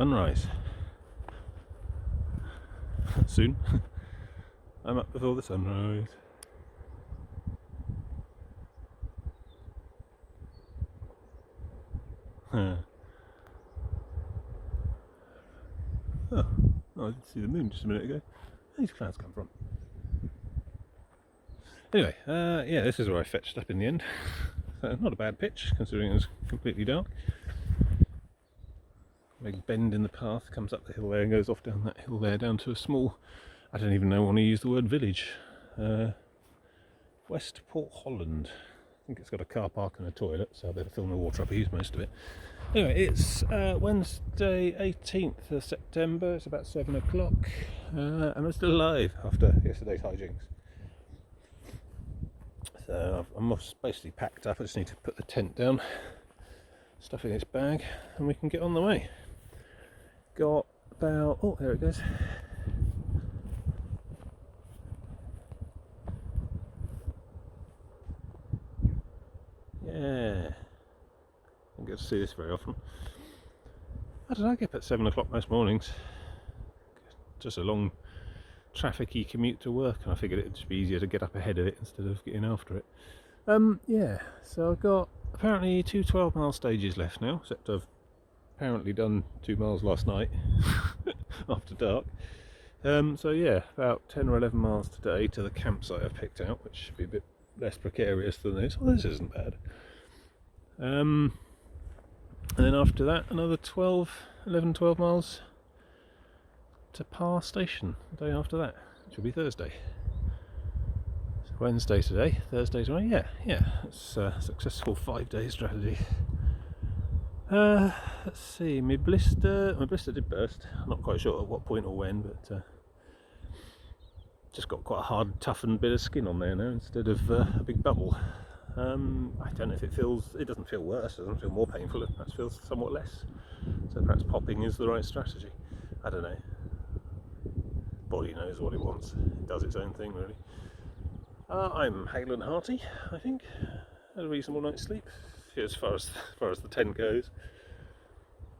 sunrise. Soon. I'm up before the sunrise. Oh, I didn't see the moon just a minute ago. Where did these clouds come from? Anyway, yeah, this is where I fetched up in the end. So not a bad pitch, considering it was completely dark. Big bend in the path, comes up the hill there and goes off down that hill there, down to a small, I don't even know, want to use the word village. West Portholland. I think it's got a car park and a toilet, so I better fill my water up. I use most of it. Anyway, it's Wednesday 18th of September, it's about 7 o'clock, and I'm still alive after yesterday's hijinks. So I'm basically packed up. I just need to put the tent down, stuff in its bag, and we can get on the way. Got about, oh, there it goes. Yeah, I don't get to see this very often. I don't know, I get up at 7 o'clock most mornings. Just a long trafficy commute to work, and I figured it'd just be easier to get up ahead of it instead of getting after it. Yeah, so I've got apparently 2 12-mile stages left now, except I've apparently done 2 miles last night after dark. So yeah, about 10 or 11 miles today to the campsite I've picked out, which should be a bit less precarious than this. Well, this isn't bad. And then after that, another 11, 12 miles to Par Station the day after that, which will be Thursday. So Wednesday today, Thursday tomorrow. Yeah, it's a successful 5-day strategy. Let's see, my blister did burst. I'm not quite sure at what point or when, but just got quite a hard, toughened bit of skin on there now instead of a big bubble. I don't know if it doesn't feel worse, it doesn't feel more painful, it perhaps feels somewhat less. So perhaps popping is the right strategy. I don't know. Body knows what it wants. It does its own thing, really. I'm hale and hearty, I think. Had a reasonable night's sleep, as far as the tent goes.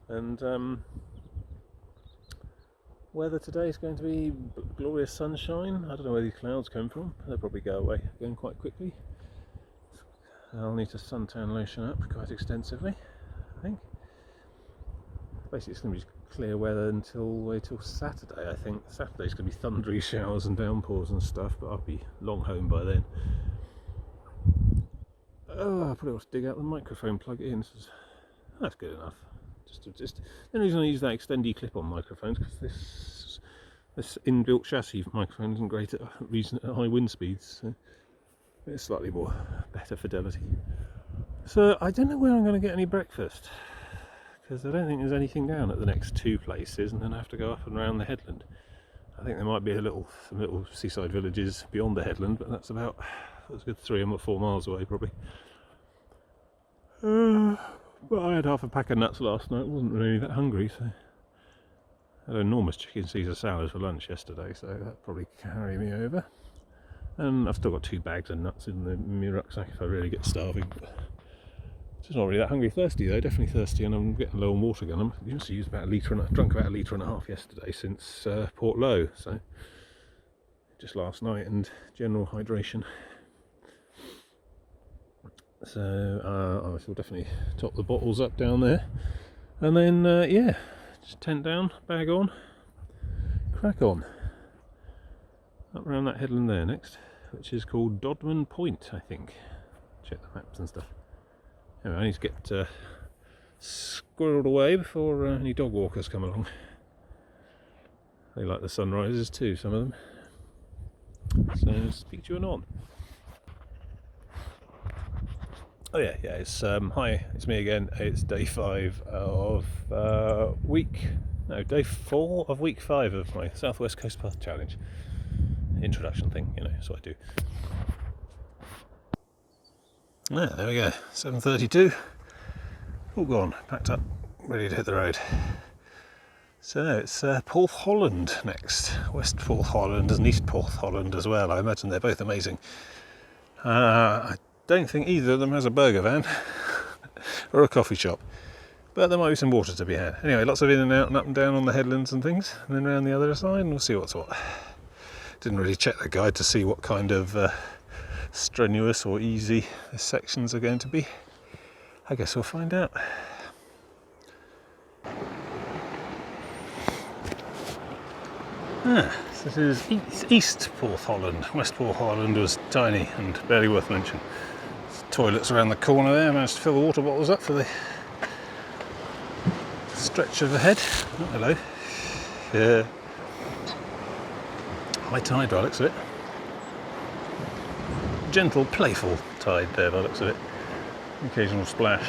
And weather today is going to be glorious sunshine. I don't know where these clouds come from. They'll probably go away again quite quickly. I'll need to suntan lotion up quite extensively, I think. Basically, it's going to be clear weather until Saturday, I think. Saturday's going to be thundery showers and downpours and stuff, but I'll be long home by then. Oh, I probably ought to dig out the microphone, plug it in. That's good enough. Just the only reason I use that extendy clip-on microphones because this inbuilt chassis microphone isn't great at high wind speeds, so it's slightly better fidelity. So I don't know where I'm going to get any breakfast, because I don't think there's anything down at the next 2 places, and then I have to go up and around the headland. I think there might be some little seaside villages beyond the headland, but that's a good 3 or 4 miles away probably. But I had half a pack of nuts last night, wasn't really that hungry, so I had an enormous chicken Caesar salad for lunch yesterday, so that'll probably carry me over. And I've still got 2 bags of nuts in my rucksack if I really get starving. Just not really that hungry. Thirsty though, definitely thirsty, and I'm getting low on water again. I used to use drunk about a litre and a half yesterday since Portholland, so just last night, and general hydration. So I shall definitely top the bottles up down there, and then yeah, just tent down, bag on, crack on. Up around that headland there next, which is called Dodman Point, I think. Check the maps and stuff. Anyway, I need to get squirreled away before any dog walkers come along. They like the sunrises too, some of them. So speak to you anon. Oh yeah, it's hi, it's me again. It's day 5 of day 4 of week 5 of my Southwest Coast Path Challenge. Introduction thing, that's what I do. There we go, 7:32. All gone, packed up, ready to hit the road. So it's Portholland next. West Portholland and East Portholland as well. I imagine they're both amazing. I don't think either of them has a burger van or a coffee shop. but there might be some water to be had. Anyway, lots of in and out and up and down on the headlands and things, and then around the other side, and we'll see what's what. Didn't really check the guide to see what kind of strenuous or easy the sections are going to be. I guess we'll find out. So this is East Portholland. West Portholland was tiny and barely worth mentioning. Toilets around the corner there. I managed to fill the water bottles up for the stretch of the head. Oh, hello. Yeah. High tide by the looks of it. Gentle, playful tide there by the looks of it. Occasional splash.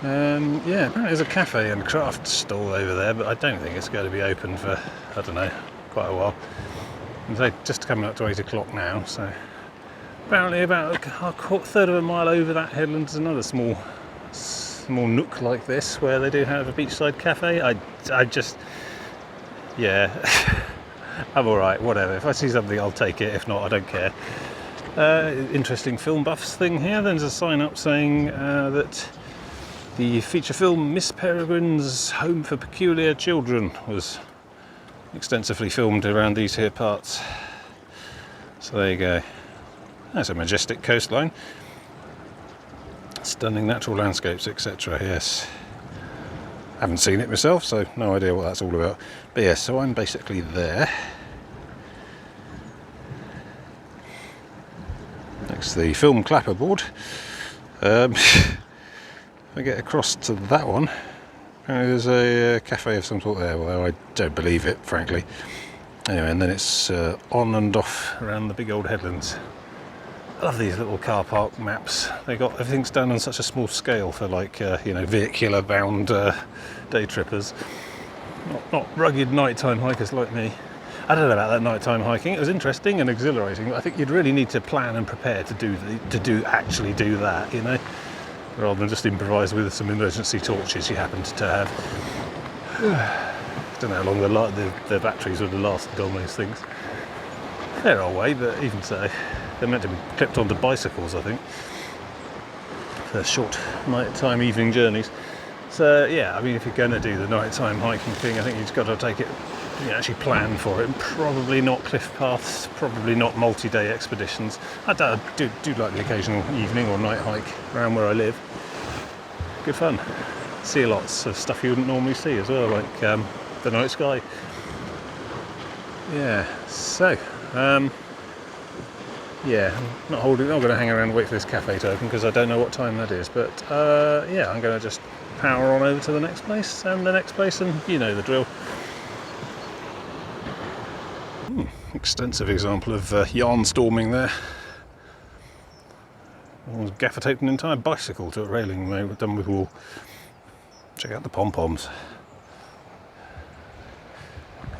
Yeah, apparently there's a cafe and craft stall over there, but I don't think it's going to be open for, I don't know, quite a while. They're just coming up to 8 o'clock now, so apparently about a third of a mile over that headland is another small nook like this where they do have a beachside cafe. I just, yeah, I'm alright, whatever. If I see something I'll take it, if not I don't care. Interesting film buffs thing here. There's a sign up saying that the feature film Miss Peregrine's Home for Peculiar Children was extensively filmed around these here parts. So there you go. That's a majestic coastline. Stunning natural landscapes, etc. Yes. Haven't seen it myself, so no idea what that's all about. But yes, so I'm basically there. Next to the film clapperboard. If I get across to that one, there's a cafe of some sort there, although I don't believe it, frankly. Anyway, and then it's on and off around the big old headlands. I love these little car park maps. They got everything's done on such a small scale for like vehicular bound day trippers, not rugged nighttime hikers like me. I don't know about that nighttime hiking. It was interesting and exhilarating, but I think you'd really need to plan and prepare to actually do that, you know, rather than just improvise with some emergency torches you happened to have. I don't know how long the batteries would have lasted on those things. Fair old way, but even so. They're meant to be clipped onto bicycles, I think, for short nighttime evening journeys. So yeah, I mean, if you're going to do the nighttime hiking thing, I think you've got to take it, actually plan for it, and probably not cliff paths, probably not multi-day expeditions. I do like the occasional evening or night hike around where I live. Good fun. See lots of stuff you wouldn't normally see as well, like the night sky. Yeah. So. Yeah, I'm not going to hang around and wait for this cafe to open because I don't know what time that is. But yeah, I'm going to just power on over to the next place and the next place, and you know the drill. Extensive example of yarn storming there. Gaffer taped an entire bicycle to a railing done with wool. Check out the pom-poms.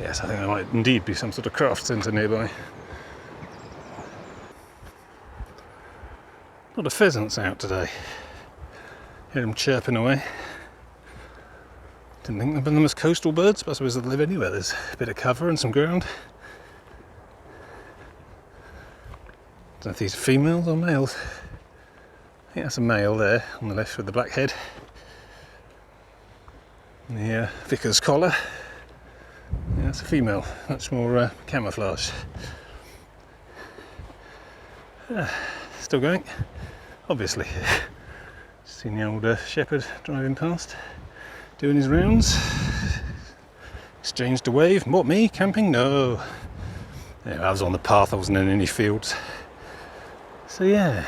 Yes, I think there might indeed be some sort of craft centre nearby. A lot of pheasants out today. Hear them chirping away. Didn't think of them as coastal birds, but I suppose they live anywhere. There's a bit of cover and some ground. Don't know if these are females or males. I think that's a male there on the left with the black head. And the vicar's collar. Yeah, that's a female, much more camouflaged. Still going, obviously. Seen the old shepherd driving past, doing his rounds. Exchanged a wave. What, me? Camping? No. Anyway, I was on the path, I wasn't in any fields. So yeah,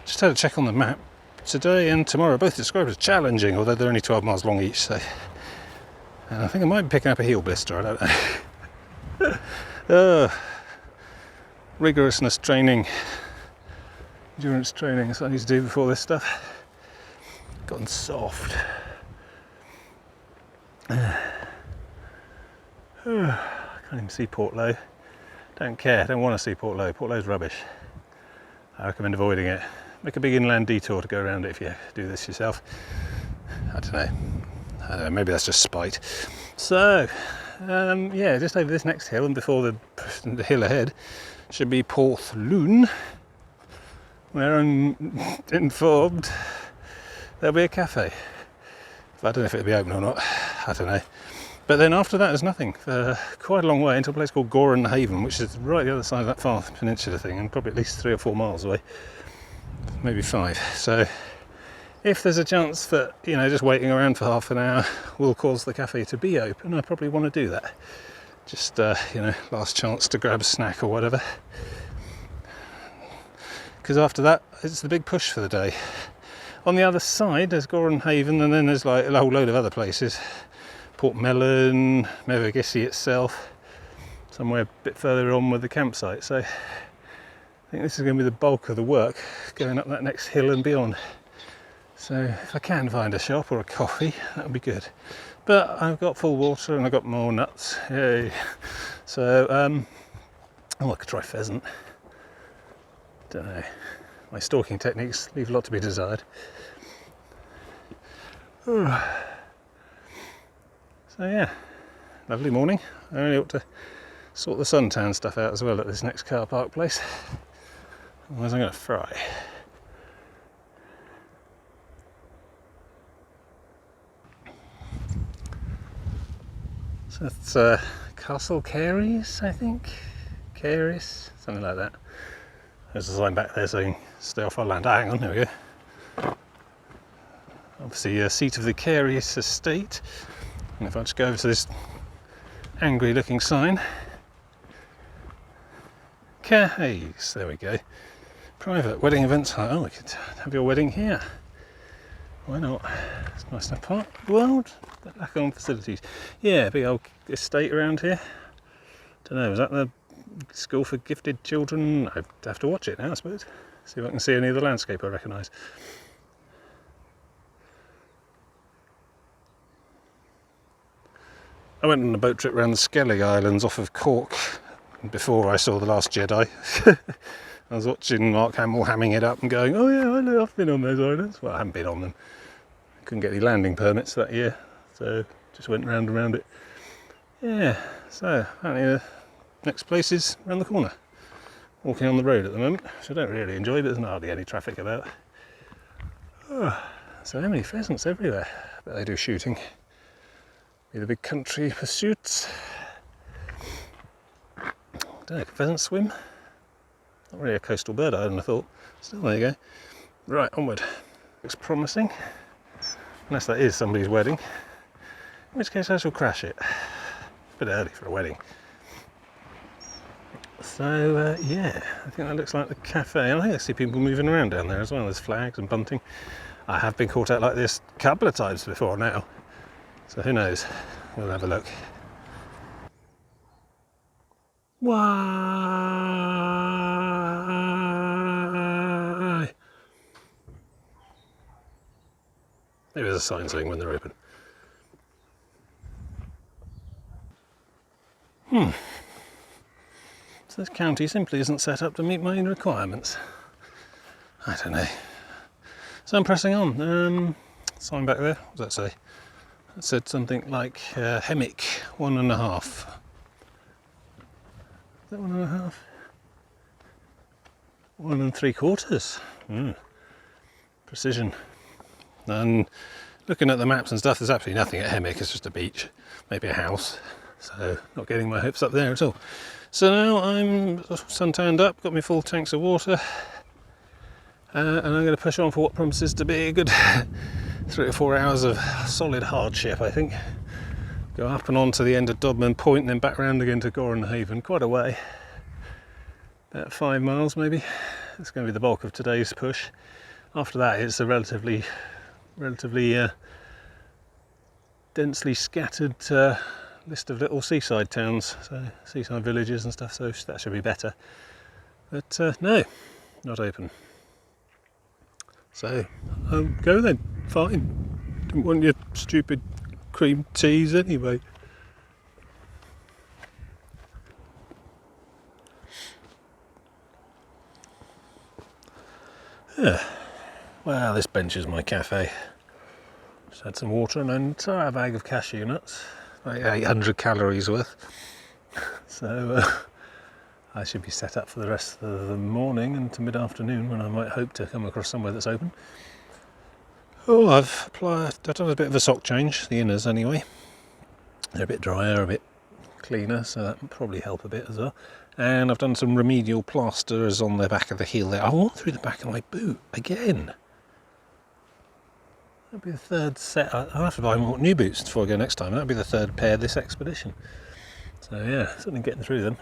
just had a check on the map. Today and tomorrow both described as challenging, although they're only 12 miles long each, so I think I might be picking up a heel blister, I don't know. Rigorousness training, endurance training, that's what I need to do before this stuff. Gotten soft. I can't even see Portlow. Don't care, don't want to see Portlow. Portlow's rubbish. I recommend avoiding it. Make a big inland detour to go around it if you do this yourself. I don't know, maybe that's just spite. So, yeah, just over this next hill and before the hill ahead should be Portholland, where I'm informed there'll be a cafe. I don't know if it'll be open or not, I don't know. But then after that there's nothing for quite a long way, into a place called Goran Haven, which is right the other side of that far peninsula thing, and probably at least 3 or 4 miles away, maybe 5. So if there's a chance that, you know, just waiting around for half an hour will cause the cafe to be open, I probably want to do that. Just, you know, last chance to grab a snack or whatever. Because after that, it's the big push for the day. On the other side, there's Goran Haven, and then there's like a whole load of other places. Portholland, Mevagissi itself, somewhere a bit further on with the campsite. So I think this is going to be the bulk of the work, going up that next hill and beyond. So if I can find a shop or a coffee, that would be good. But I've got full water and I've got more nuts. Yay. So, I could try pheasant. Don't know. My stalking techniques leave a lot to be desired. So yeah, lovely morning. I only ought to sort the suntan stuff out as well at this next car park place. Otherwise I'm going to fry. So that's Castle Careys, I think. Careys, something like that. There's a sign back there saying stay off our land. Hang on, here we go. Obviously a seat of the Careys estate. And if I just go over to this angry looking sign, Careys, there we go. Private wedding events. Oh, we could have your wedding here. Why not? It's a nice enough part of the world, but lack on facilities. Yeah, big old estate around here. Don't know, was that the school for gifted children? I'd have to watch it now, I suppose. See if I can see any of the landscape I recognise. I went on a boat trip around the Skellig Islands off of Cork before I saw The Last Jedi. I was watching Mark Hamill hamming it up and going, oh yeah, I've been on those islands. Well, I haven't been on them. Couldn't get any landing permits that year, so just went round and round it. Yeah, so apparently the next place is around the corner. Walking on the road at the moment, which I don't really enjoy, but there's hardly any traffic about. Oh, so many pheasants everywhere. But they do shooting. Be the big country pursuits. I don't know, can pheasants swim? Not really a coastal bird, I hadn't have thought. Still, there you go. Right, onward. Looks promising. Unless that is somebody's wedding. In which case I shall crash it. It's a bit early for a wedding. So, yeah, I think that looks like the cafe. And I think I see people moving around down there as well. There's flags and bunting. I have been caught out like this a couple of times before now. So who knows? We'll have a look. Why? Maybe there's a sign saying when they're open. So this county simply isn't set up to meet my requirements. I don't know. So I'm pressing on. Sign back there, what does that say? It said something like Hemmick 1.5. Is that 1.5? 1 3/4. Precision. And looking at the maps and stuff, there's absolutely nothing at Hemmick. It's just a beach, maybe a house. So not getting my hopes up there at all. So now I'm suntanned up, got my full tanks of water, and I'm going to push on for what promises to be a good 3 or 4 hours of solid hardship, I think. Go up and on to the end of Dodman Point and then back round again to Goran Haven, quite a way. About 5 miles maybe. It's going to be the bulk of today's push. After that it's a relatively densely scattered list of little seaside towns, so seaside villages and stuff, so that should be better. But no, not open. So, go then. Fine. Didn't want your stupid cream teas anyway. Well, this bench is my cafe. Just had some water and an entire bag of cashew nuts, like 800 calories worth. So I should be set up for the rest of the morning and to mid-afternoon, when I might hope to come across somewhere that's open. Oh, I've done a bit of a sock change, the inners anyway. They're a bit drier, a bit cleaner, so that would probably help a bit as well. And I've done some remedial plasters on the back of the heel there. I walked through the back of my boot again. That'll be the third set. I'll have to buy more new boots before I go next time. That'll be the third pair this expedition. So yeah, certainly getting through them.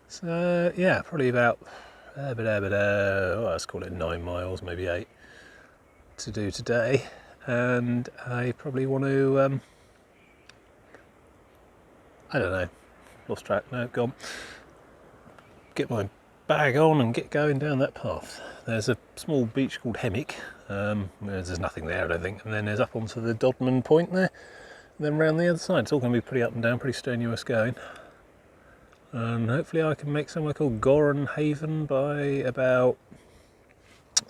So yeah, probably about let's call it 9 miles, maybe 8 to do today. And I probably want to I don't know, lost track, no, gone. Get my bag on and get going down that path. There's a small beach called Hemmick, there's nothing there I don't think, and then there's up onto the Dodman Point there, and then round the other side. It's all going to be pretty up and down, pretty strenuous going. And hopefully I can make somewhere called Goran Haven by about,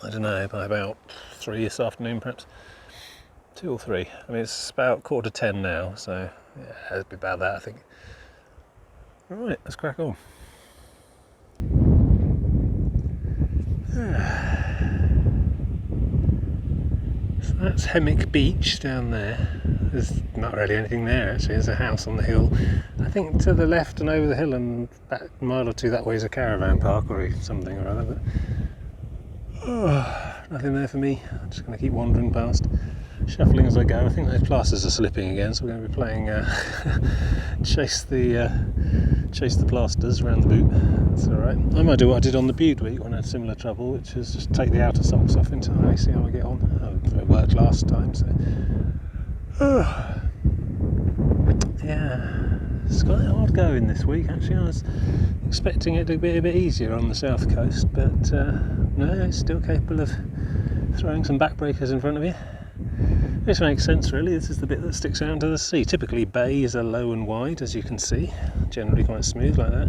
I don't know, by about 3 this afternoon perhaps. 2 or 3. I mean it's about 9:45 now, so yeah, it'll be about that I think. Right, let's crack on. So that's Hemmick Beach down there. There's not really anything there actually, there's a house on the hill. I think to the left and over the hill and back a mile or two that way is a caravan park or something or other. But, nothing there for me. I'm just going to keep wandering past, shuffling as I go. I think those plasters are slipping again, so we're going to be playing chase the plasters around the boot. That's alright. I might do what I did on the Bude week when I had similar trouble, which is just take the outer socks off entirely, see how I get on. It worked last time, so yeah, it's quite hard going this week actually. I was expecting it to be a bit easier on the south coast, but no, it's still capable of throwing some backbreakers in front of you. Which makes sense really, this is the bit that sticks out to the sea. Typically bays are low and wide, as you can see, generally quite smooth like that,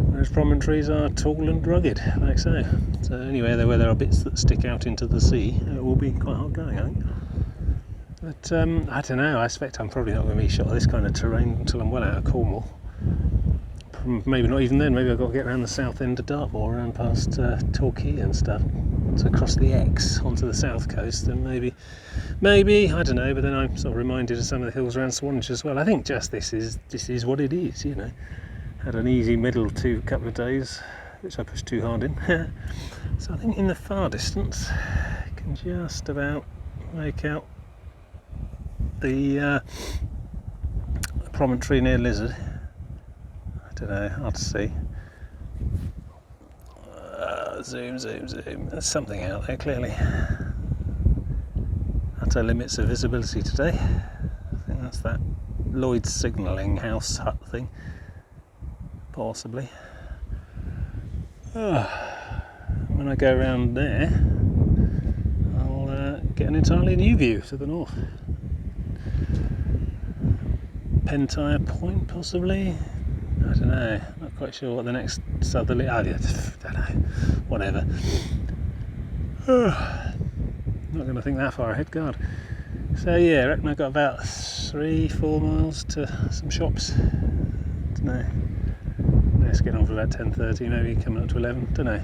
whereas promontories are tall and rugged, like so. So anyway, where there are bits that stick out into the sea, it will be quite hard going I think. But I don't know, I suspect I'm probably not going to be shot at this kind of terrain until I'm well out of Cornwall. Maybe not even then, maybe I've got to get around the south end of Dartmoor, around past Torquay and stuff, to cross the Exe onto the south coast, and maybe, I don't know, but then I'm sort of reminded of some of the hills around Swanage as well. I think just this is what it is, you know. Had an easy middle to couple of days, which I pushed too hard in. So I think in the far distance, I can just about make out the promontory near Lizard. I don't know, hard to see. Zoom. There's something out there clearly. Utter limits of visibility today. I think that's that Lloyd's signalling house hut thing. Possibly. When I go around there, I'll get an entirely new view to the north. Pentewan Point, possibly. I don't know. Not quite sure what the next southerly. I don't know. Whatever. Not going to think that far ahead, God. So yeah, I reckon I've got about 3-4 miles to some shops. Don't know. Let's get on for about 10:30, maybe coming up to 11. Don't know.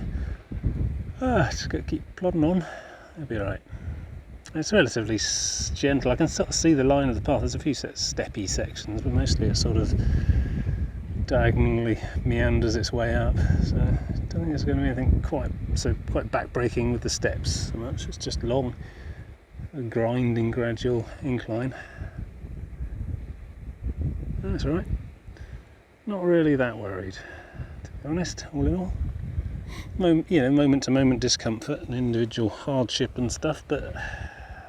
Just got to keep plodding on. It'll be alright. It's relatively gentle. I can sort of see the line of the path. There's a few steppy sections, but mostly it's sort of diagonally meanders its way up. So I don't think there's going to be anything quite back-breaking with the steps so much. It's just long, a grinding, gradual incline. That's alright. Not really that worried, to be honest, all in all. Moment-to-moment discomfort and individual hardship and stuff, but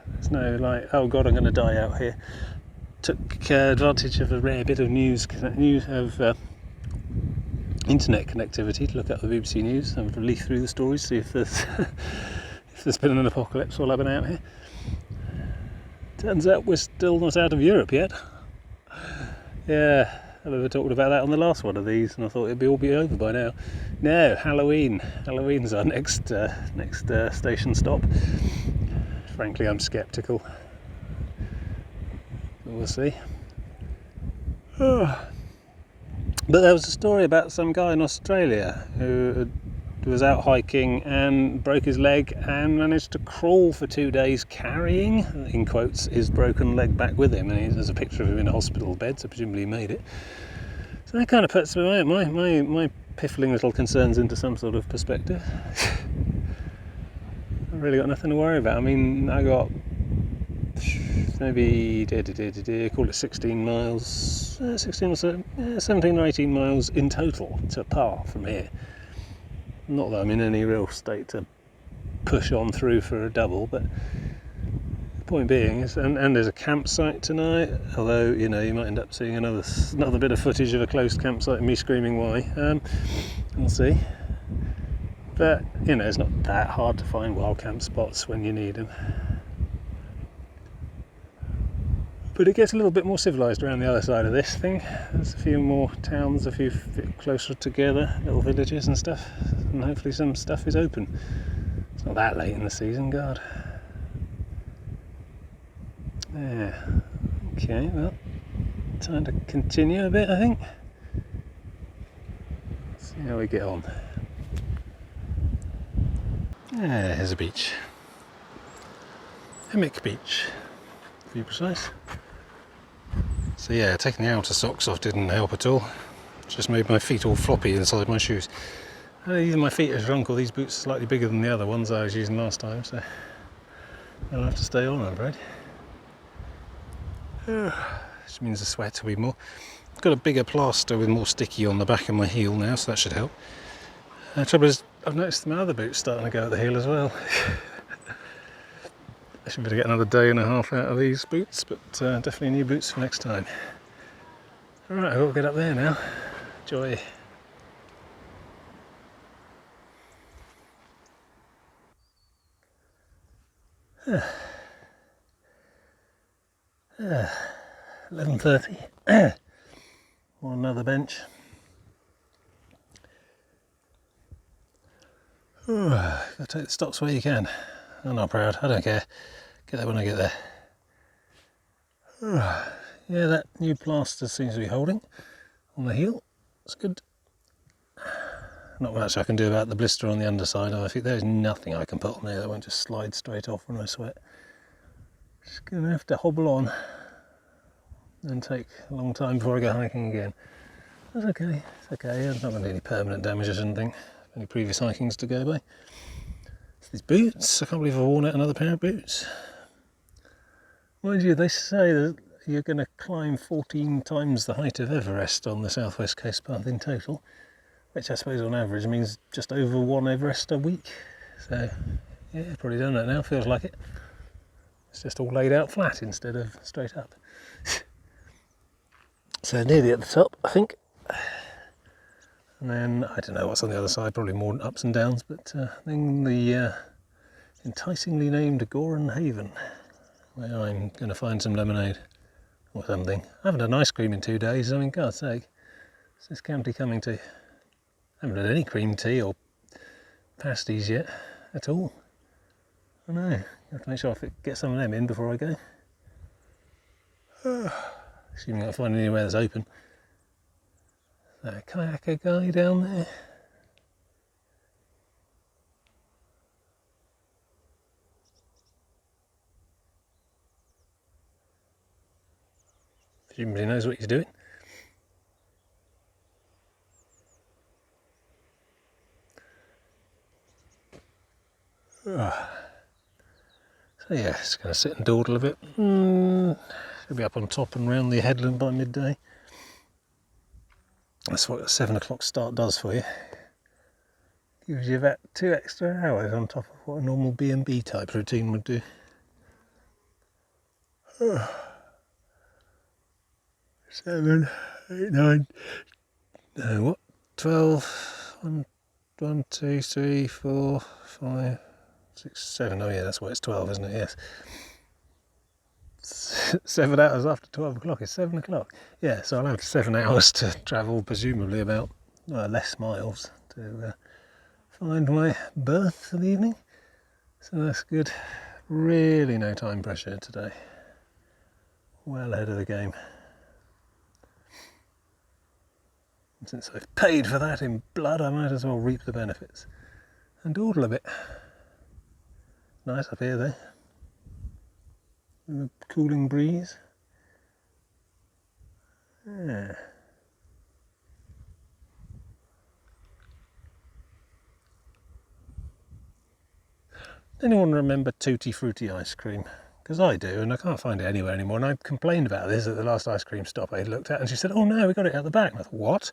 there's no like, oh god, I'm going to die out here. Took advantage of a rare bit of news of internet connectivity to look at the BBC News and leaf through the stories, see if there's been an apocalypse while I've been out here. Turns out we're still not out of Europe yet. Yeah, I've talked about that on the last one of these, and I thought it'd all be over by now. No, Halloween. Halloween's our next station stop. Frankly, I'm sceptical. We'll see. But there was a story about some guy in Australia who had was out hiking and broke his leg and managed to crawl for 2 days carrying, in quotes, his broken leg back with him. And there's a picture of him in a hospital bed, so presumably he made it. So that kind of puts my piffling little concerns into some sort of perspective. I've really got nothing to worry about. I mean, I got maybe call it 16 miles, 16 or so, 17 or 18 miles in total to Par from here. Not that I'm in any real state to push on through for a double, but the point being is, and there's a campsite tonight, although, you know, you might end up seeing another bit of footage of a closed campsite and me screaming why. We'll see. But, you know, it's not that hard to find wild camp spots when you need them. But it gets a little bit more civilised around the other side of this thing. There's a few more towns, a few closer together, little villages and stuff, and hopefully some stuff is open. It's not that late in the season, God. Yeah. Okay, well, time to continue a bit, I think. See how we get on. There's a beach. Hammock Beach, to be precise. So yeah, taking the outer socks off didn't help at all. Just made my feet all floppy inside my shoes. Even my feet are shrunk, or these boots are slightly bigger than the other ones I was using last time, so they'll have to stay on, I'm afraid. Which means the sweat will be more. I've got a bigger plaster with more sticky on the back of my heel now, so that should help. The trouble is, I've noticed my other boots starting to go at the heel as well. I should better get another day and a half out of these boots, but definitely new boots for next time. Alright, I've got to get up there now. Joy. Ah. 11:30. On another bench. Gotta take the stops where you can. I'm not proud, I don't care. Get there when I get there. Yeah, that new plaster seems to be holding on the heel. That's good. Not much I can do about the blister on the underside. I think there's nothing I can put on there that won't just slide straight off when I sweat. Just gonna have to hobble on and take a long time before I go hiking again. That's okay, it's okay. It's not going to be any permanent damage or anything. Any previous hikings to go by. These boots, I can't believe I've worn out another pair of boots. Mind you, they say that you're going to climb 14 times the height of Everest on the Southwest Coast Path in total, which I suppose on average means just over one Everest a week. So, yeah, probably done that now, feels like it. It's just all laid out flat instead of straight up. So nearly at the top, I think. And then, I don't know what's on the other side, probably more ups and downs, but then the enticingly named Goran Haven, where I'm going to find some lemonade or something. I haven't had ice cream in 2 days, I mean, God's sake, what's this county coming to? I haven't had any cream tea or pasties yet, at all. I know, I have to make sure I get some of them in before I go. Assuming I can find anywhere that's open. That kayaker guy down there. Presumably knows what he's doing. So yeah, just going to sit and dawdle a bit. Should be up on top and round the headland by midday. That's what a 7 o'clock start does for you. Gives you about 2 extra hours on top of what a normal B&B type routine would do. 7, 8, 9, no, what? 12, 1, 2, 3, 4, 5, 6, 7. Oh yeah, that's why it's 12, isn't it? Yes. 7 hours after 12 o'clock is 7 o'clock. Yeah, so I'll have 7 hours to travel, presumably about less miles, to find my berth for the evening. So that's good. Really no time pressure today. Well ahead of the game. And since I've paid for that in blood, I might as well reap the benefits. and dawdle a bit. Nice up here though. With a cooling breeze. Yeah. Anyone remember Tutti Frutti ice cream? Because I do, and I can't find it anywhere anymore. And I complained about this at the last ice cream stop I looked at, and she said, "Oh no, we got it out the back." And I thought, what?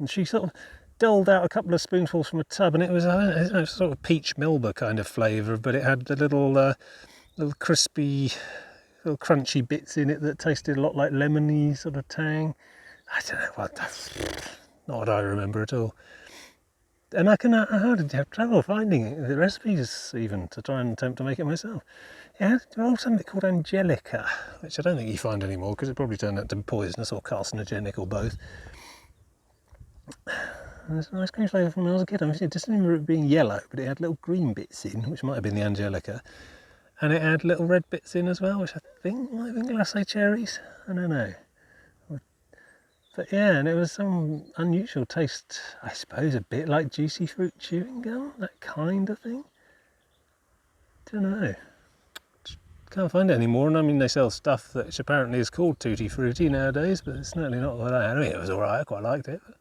And she sort of doled out a couple of spoonfuls from a tub, and it was a sort of peach Melba kind of flavour, but it had the little crispy, little crunchy bits in it that tasted a lot like lemony sort of tang. I don't know what that's not what I remember at all. And I did have trouble finding it, the recipes even, to try and attempt to make it myself. It had something called Angelica, which I don't think you find anymore because it probably turned out to be poisonous or carcinogenic or both. And it's an ice cream flavour from when I was a kid. I just remember it being yellow, but it had little green bits in, which might have been the Angelica. And it had little red bits in as well, which I think might have been glacé cherries. I don't know. But yeah, and it was some unusual taste, I suppose, a bit like juicy fruit chewing gum, that kind of thing. Don't know. Can't find it anymore, and I mean they sell stuff that apparently is called Tutti Frutti nowadays, but it's certainly not like that. I mean, it was alright, I quite liked it. But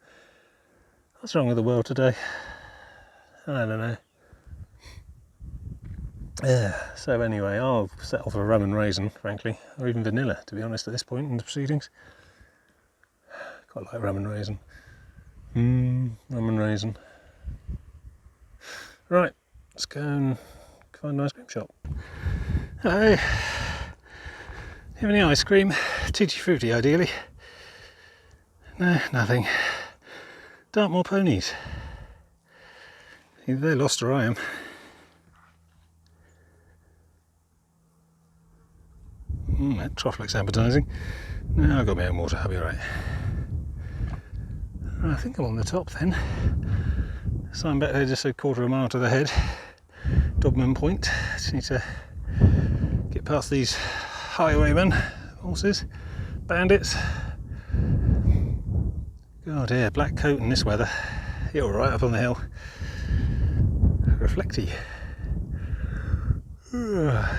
what's wrong with the world today? I don't know. Yeah, so anyway, I'll settle for rum and raisin, frankly, or even vanilla, to be honest, at this point in the proceedings. Quite like rum and raisin. Rum and raisin. Right, let's go and find an ice cream shop. Hello. Do you have any ice cream? Tutti Frutti, ideally. No, nothing. Dartmoor ponies. Either they're lost or I am. That trough looks appetising. No, I've got my own water, I'll be alright. I think I'm on the top then. Sign back there just a quarter of a mile to the head. Dogman Point. Just need to get past these highwaymen, horses, bandits. God, yeah, black coat in this weather. You're right up on the hill. Reflecty.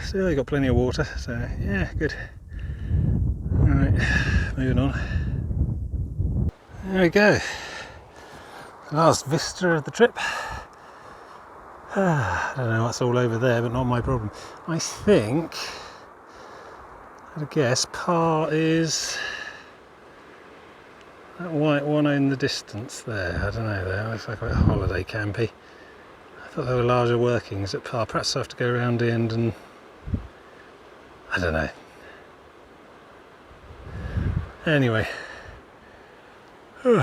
Still, you got plenty of water, so yeah, good. Alright, moving on. There we go. Last vista of the trip. I don't know what's all over there, but not my problem. I think, I'd guess, Par is that white one in the distance there. I don't know, there looks like a holiday campy. I thought there were larger workings at Par. Perhaps I have to go around the end and I don't know. Anyway, you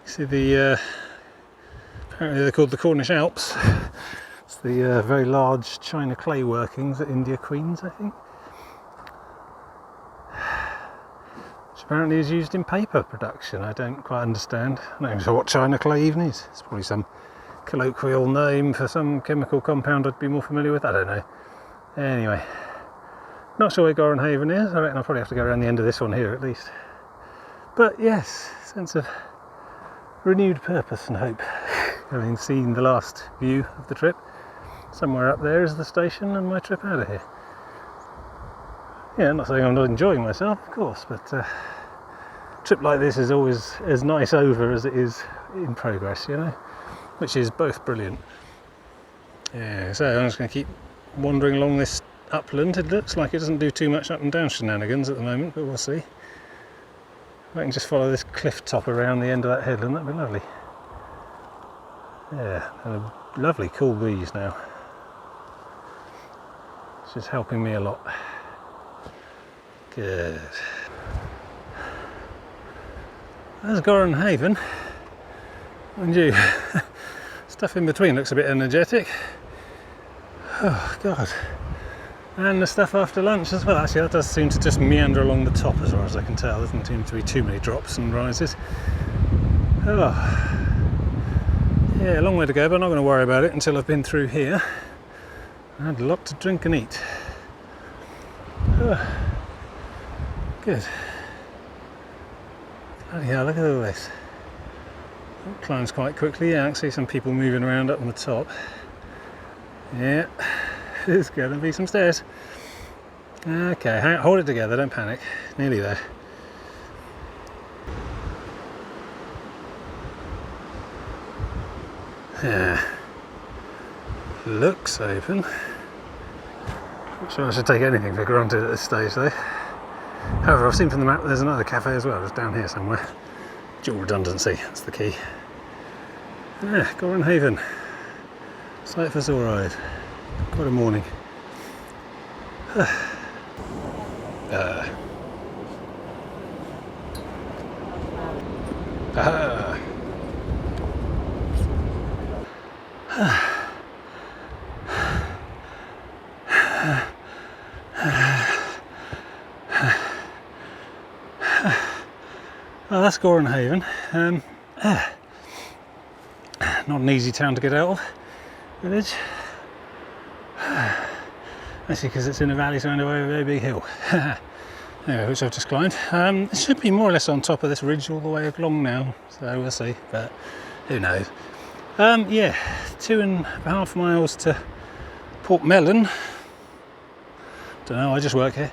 see the apparently they're called the Cornish Alps. It's the very large china clay workings at India Queens, I think, which apparently is used in paper production. I don't quite understand. I'm not even sure what china clay even is. It's probably some colloquial name for some chemical compound I'd be more familiar with. I don't know. Anyway, not sure where Gorenhaven is. I reckon I'll probably have to go around the end of this one here at least. But yes, sense of renewed purpose and hope, having seen the last view of the trip. Somewhere up there is the station and my trip out of here. Yeah, I'm not saying I'm not enjoying myself, of course, but a trip like this is always as nice over as it is in progress, you know, which is both brilliant. Yeah, so I'm just going to keep wandering along this upland. It looks like it doesn't do too much up and down shenanigans at the moment, but we'll see. If I can just follow this cliff top around the end of that headland, that'd be lovely. Yeah, and a lovely cool breeze now. It's just helping me a lot. Good. There's Gorenhaven. Mind you, stuff in between looks a bit energetic. Oh God. And the stuff after lunch as well. Actually, that does seem to just meander along the top as far as I can tell. There doesn't seem to be too many drops and rises. Oh. Yeah, a long way to go, but I'm not going to worry about it until I've been through here. I had a lot to drink and eat. Oh. Good. Bloody hell, look at all this. It climbs quite quickly. Yeah, I can see some people moving around up on the top. Yeah, there's going to be some stairs. Okay, hold it together, don't panic. Nearly there. Yeah. Looks open. Not sure I should take anything for granted at this stage though. However, I've seen from the map there's another cafe as well, just down here somewhere. Dual redundancy, that's the key. Yeah, Goran Haven. Sight for sore eyes. Quite a morning. Well, that's Goran Haven. Not an easy town to get out of, village. Actually, because it's in a valley surrounded by a very big hill. Anyway, which I've just climbed. It should be more or less on top of this ridge all the way along now, so we'll see, but who knows. Yeah, 2.5 miles to Portholland. Don't know, I just work here.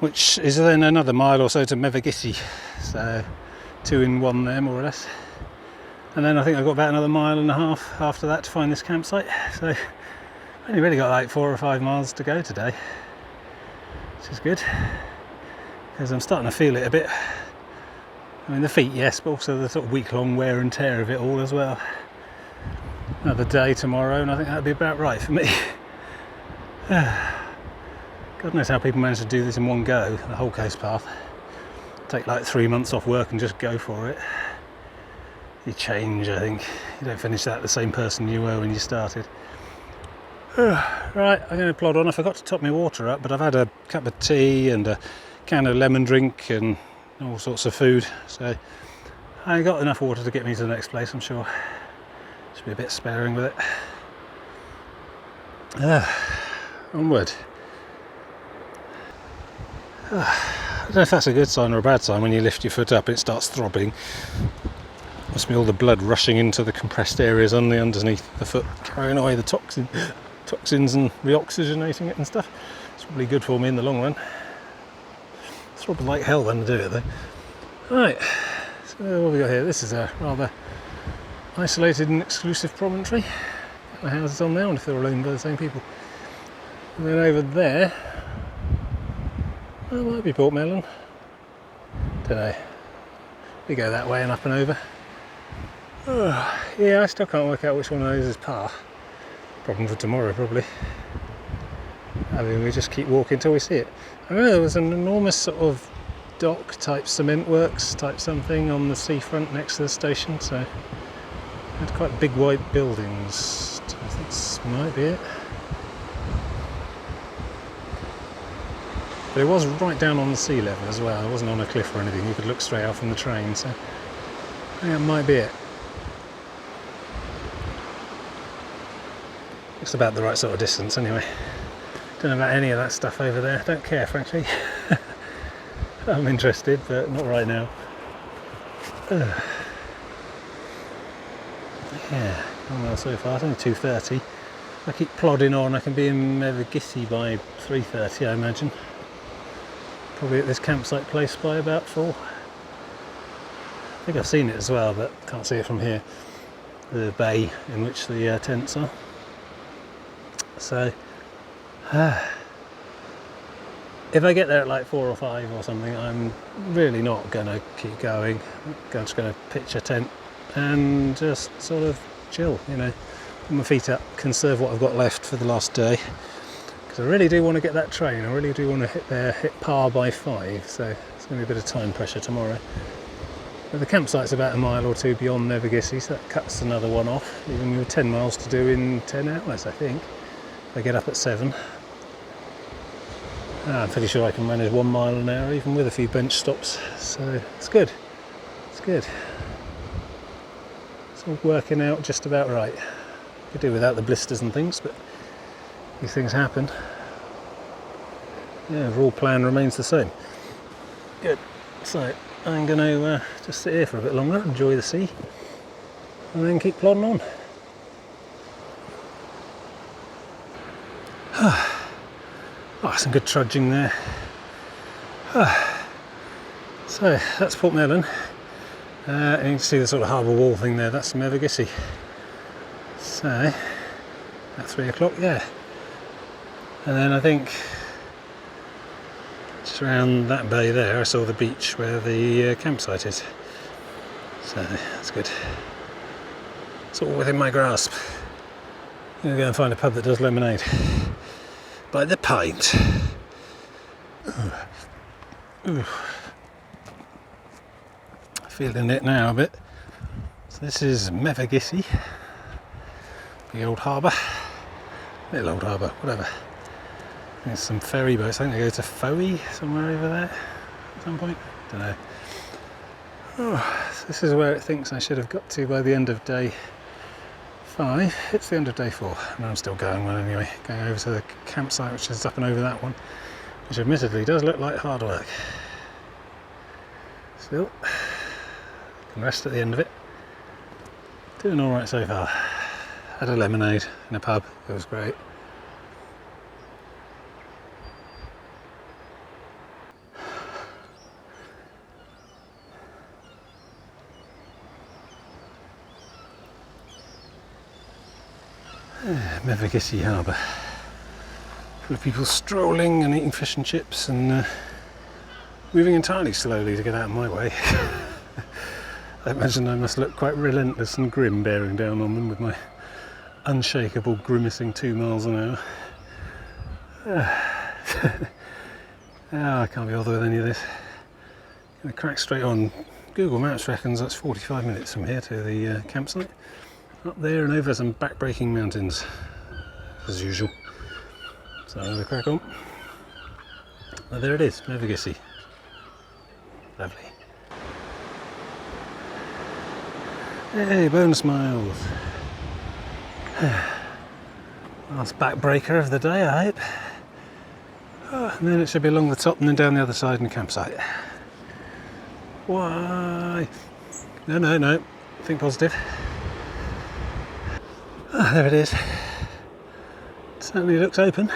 Which is then another mile or so to Mevagissi, so 2 in 1 there more or less. And then I think I've got about another 1.5 miles after that to find this campsite, so I've only really got like 4 or 5 miles to go today, which is good, because I'm starting to feel it a bit. I mean, the feet, yes, but also the sort of week-long wear and tear of it all as well. Another day tomorrow, and I think that'd be about right for me. God knows how people manage to do this in one go, the whole coast path. Take like 3 months off work and just go for it. You change, I think. You don't finish that the same person you were when you started. Right, I'm going to plod on. I forgot to top my water up, but I've had a cup of tea and a can of lemon drink and all sorts of food, so I got enough water to get me to the next place, I'm sure. Should be a bit sparing with it. Onward. I don't know if that's a good sign or a bad sign when you lift your foot up and it starts throbbing. Must be all the blood rushing into the compressed areas underneath the foot, carrying away the toxins and reoxygenating it and stuff. It's probably good for me in the long run. Throb like hell when I do it though. Right, so what have we got here? This is a rather isolated and exclusive promontory. The houses on there, I wonder if they're all owned by the same people. And then over there, that might be Portholland. Don't know. We go that way and up and over. Yeah, I still can't work out which one of those is par. Problem for tomorrow, probably. I mean, we just keep walking till we see it. I remember there was an enormous sort of dock type cement works type something on the seafront next to the station, so it had quite big white buildings. I think this might be it. But it was right down on the sea level as well. It wasn't on a cliff or anything. You could look straight out from the train, so I think that might be it. It's about the right sort of distance anyway. Don't know about any of that stuff over there. Don't care, frankly. I'm interested, but not right now. Yeah, gone well so far. It's only 2:30. If I keep plodding on, I can be in Mevagissi by 3:30, I imagine. Probably at this campsite place by about 4. I think I've seen it as well, but can't see it from here. The bay in which the tents are. So, if I get there at like 4 or 5 or something, I'm really not going to keep going. I'm just going to pitch a tent and just sort of chill, you know, put my feet up, conserve what I've got left for the last day. Because I really do want to get that train. I really do want to hit par by 5, so it's going to be a bit of time pressure tomorrow. But the campsite's about a mile or 2 beyond Mevagissi, so that cuts another one off. Even with 10 miles to do in 10 hours, I think. If I get up at 7. I'm pretty sure I can manage 1 mile an hour, even with a few bench stops. So it's good. It's good. It's all working out just about right. Could do without the blisters and things, but these things happen. Yeah, overall plan remains the same. Good. So I'm going to just sit here for a bit longer, enjoy the sea, and then keep plodding on. Oh, some good trudging there. So that's Portholland, and you can see the sort of harbour wall thing there, that's Midday. So at 3 o'clock, yeah. And then I think just around that bay there I saw the beach where the campsite is. So that's good. It's all within my grasp. I'm going to go and find a pub that does lemonade by the pint. Ooh. Feeling it now a bit. So this is Midday, the old harbour, little old harbour, whatever. There's some ferry boats. I think they go to Fowey somewhere over there at some point. Don't know. Oh, so this is where it thinks I should have got to by the end of day 5. It's the end of day 4, and I'm still going on anyway. Going over to the campsite, which is up and over that one, which admittedly does look like hard work. Still, can rest at the end of it. Doing all right so far. Had a lemonade in a pub. It was great. Midday Harbour, full of people strolling and eating fish and chips and moving entirely slowly to get out of my way. I imagine I must look quite relentless and grim bearing down on them with my unshakable grimacing 2 miles an hour. I can't be bothered with any of this. Gonna crack straight on. Google Maps reckons that's 45 minutes from here to the campsite. Up there and over some backbreaking mountains, as usual. So I'm gonna crack on. Well, there it is, Midday. Lovely. Hey, bonus miles. Last backbreaker of the day, I hope. Oh, and then it should be along the top and then down the other side in the campsite. Why? No. Think positive. Ah, there it is. Certainly looks open.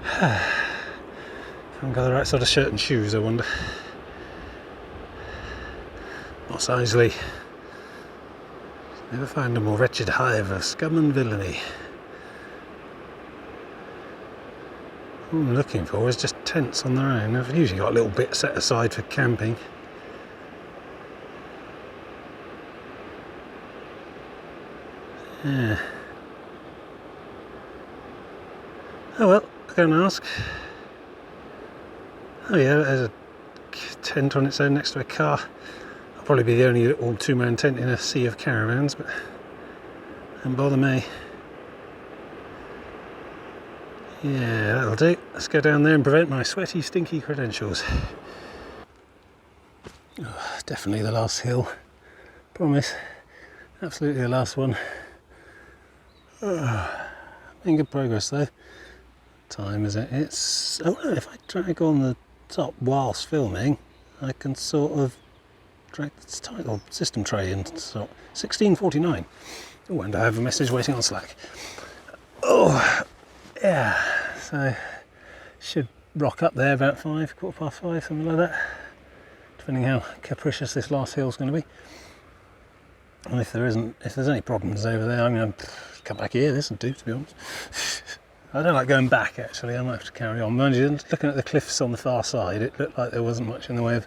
Haven't got the right sort of shirt and shoes, I wonder. Moss Isley. Never found a more wretched hive of scum and villainy. All I'm looking for is just tents on their own. I've usually got a little bit set aside for camping. Yeah. Oh well, I'll go and ask. Oh yeah, there's a tent on its own next to a car. I'll probably be the only little 2-man tent in a sea of caravans, but don't bother me. Yeah, that'll do. Let's go down there and prevent my sweaty, stinky credentials. Oh, definitely the last hill. Promise. Absolutely the last one. Making good progress though. Time is it? It's... oh no, if I drag on the top whilst filming, I can sort of drag the title system tray in. So 16:49. Oh, and I have a message waiting on Slack. Oh, yeah. So should rock up there about 5, 5:15, something like that. Depending how capricious this last hill's going to be. And if there's any problems over there, I'm going to come back here. This will do, to be honest. I don't like going back, actually. I might have to carry on. Mind you, looking at the cliffs on the far side, it looked like there wasn't much in the way of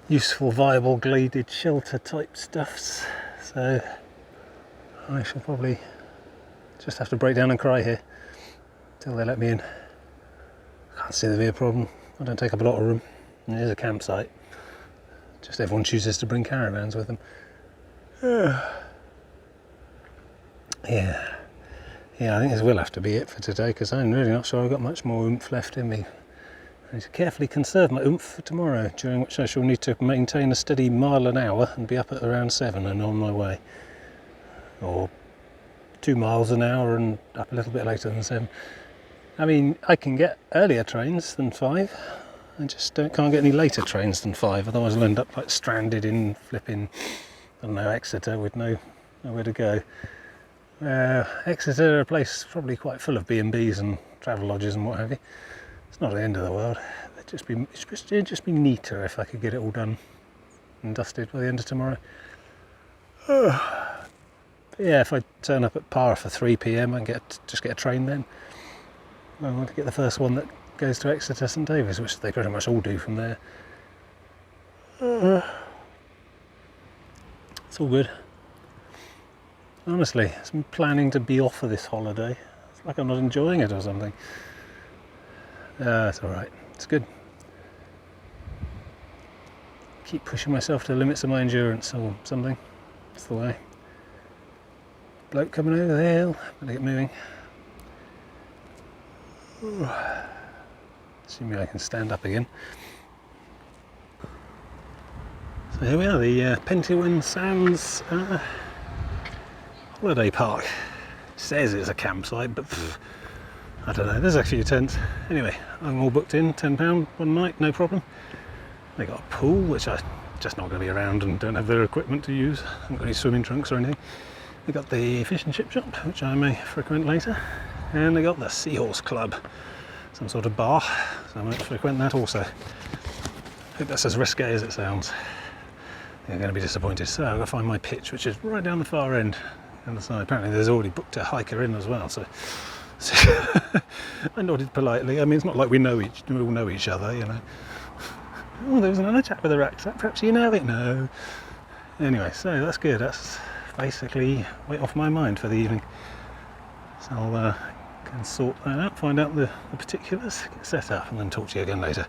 useful, viable, gladed shelter type stuffs. So I shall probably just have to break down and cry here till they let me in. I can't see there be a problem. I don't take up a lot of room. And it is a campsite. Just everyone chooses to bring caravans with them. Yeah, I think this will have to be it for today because I'm really not sure I've got much more oomph left in me. I need to carefully conserve my oomph for tomorrow, during which I shall need to maintain a steady mile an hour and be up at around 7 and on my way. Or 2 miles an hour and up a little bit later than 7. I mean, I can get earlier trains than 5. I just can't get any later trains than 5, otherwise I'll end up like stranded in flipping, I don't know, Exeter with nowhere to go. Exeter, a place probably quite full of B&Bs and travel lodges and what have you. It's not the end of the world. It'd just be neater if I could get it all done and dusted by the end of tomorrow. But yeah, if I turn up at Par for 3 PM, I can just get a train then. I want to get the first one that goes to Exeter St David's, which they pretty much all do from there. It's all good. Honestly, I'm planning to be off for this holiday. It's like I'm not enjoying it or something. It's alright. It's good. Keep pushing myself to the limits of my endurance or something. That's the way. Bloke coming over the hill. Better get moving. Assuming I can stand up again. So here we are, the Pentewan Sands holiday park. It says it's a campsite, but I don't know. There's actually a tent. Anyway, I'm all booked in. £10 one night, no problem. They got a pool, which I'm just not going to be around and don't have their equipment to use. I haven't got any swimming trunks or anything. They got the fish and chip shop, which I may frequent later. And they got the Seahorse Club, some sort of bar, so I might frequent that also. I think that's as risque as it sounds. You're going to be disappointed. So I've got to find my pitch, which is right down the far end. On the side. Apparently there's already booked a hiker in as well, so I nodded politely. I mean, it's not like we all know each other, you know. Oh, there was another chap with a rucksack, perhaps you know it? No. Anyway, so that's good. That's basically weight off my mind for the evening. So I'll can sort that out, find out the particulars, get set up, and then talk to you again later.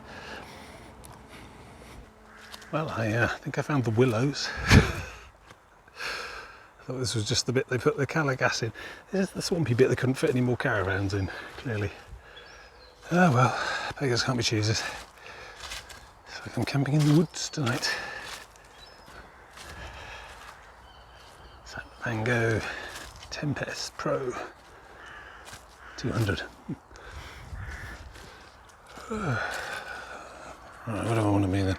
Well, I think I found the willows. I thought this was just the bit they put the caligas in. This is the swampy bit they couldn't fit any more caravans in, clearly. Oh well, beggars can't be choosers. So I'm camping in the woods tonight. Mango Tempest Pro 200. Right, what do I want to be then?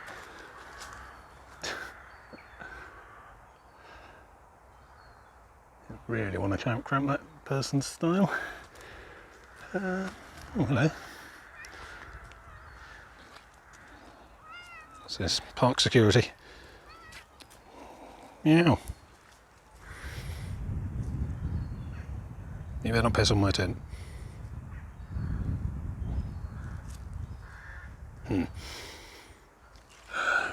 Really want to cramp that person's style. Oh, hello. What's this? Park security. Meow. You better not piss on my tent.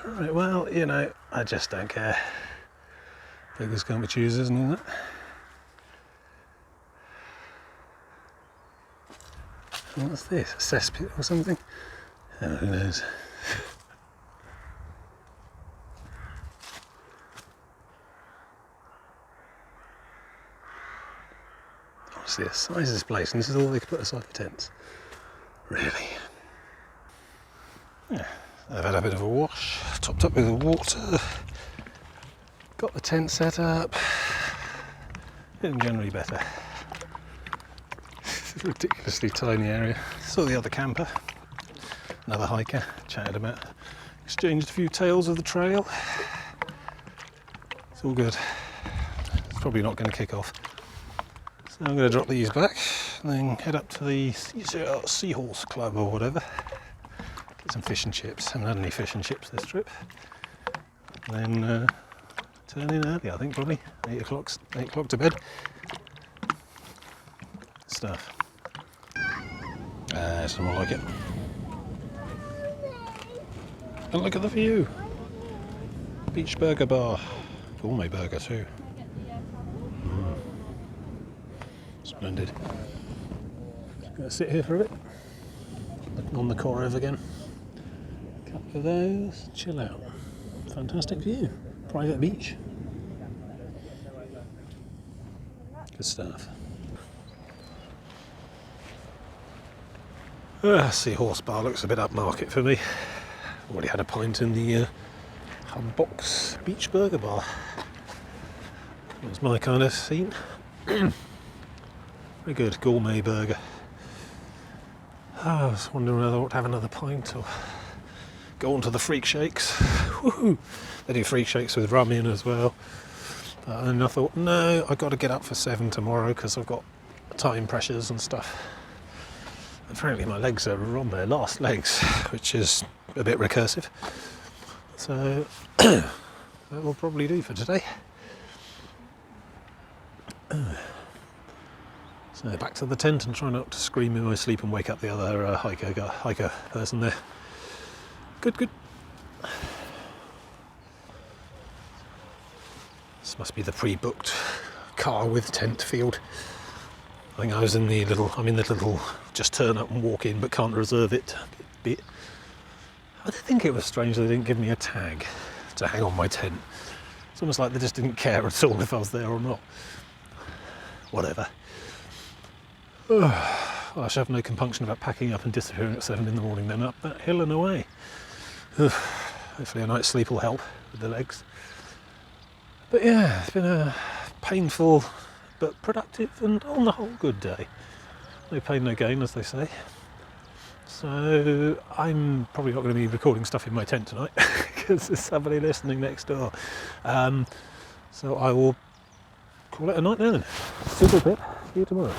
Right, well, you know, I just don't care. Beggars can't be choosers and all that. What's this? A cesspit or something? Oh, who knows? Honestly, the size of this place, and this is all they could put aside for tents. Really? Yeah, I've had a bit of a wash, topped up with the water, got the tent set up, feeling generally better. It's a ridiculously tiny area. Saw the other camper, another hiker, chatted about, exchanged a few tales of the trail. It's all good. It's probably not going to kick off. So I'm going to drop these back and then head up to the Seahorse Club or whatever. Get some fish and chips. Haven't had any fish and chips this trip. And then turn in early, I think, probably 8 o'clock to bed. Stuff. It's more like it. And look at the view. Beach burger bar. Gourmet burger too. Splendid. Just gonna sit here for a bit. Looking on the Corov again. A couple of those. Chill out. Fantastic view. Private beach. Good stuff. Seahorse bar looks a bit upmarket for me. Already had a pint in the Hub Box Beach Burger Bar. It's my kind of scene. Very good gourmet burger. I was wondering whether I ought to have another pint or go on to the freak shakes. Woohoo! They do freak shakes with rum in as well. And I thought, no, I've got to get up for 7 tomorrow because I've got time pressures and stuff. And frankly, my legs are on their last legs, which is a bit recursive. So that will probably do for today. So back to the tent and try not to scream in my sleep and wake up the other hiker person there. Good. This must be the pre-booked car with tent field. I think I was in the little just turn up and walk in but can't reserve it bit. I think it was strange they didn't give me a tag to hang on my tent. It's almost like they just didn't care at all if I was there or not. Whatever. I should have no compunction about packing up and disappearing at 7 in the morning, then up that hill and away. Hopefully a night's sleep will help with the legs. But yeah, it's been a painful but productive and on the whole good day. No pain, no gain, as they say. So I'm probably not going to be recording stuff in my tent tonight because there's somebody listening next door. So I will call it a night then. Super bit. See you tomorrow.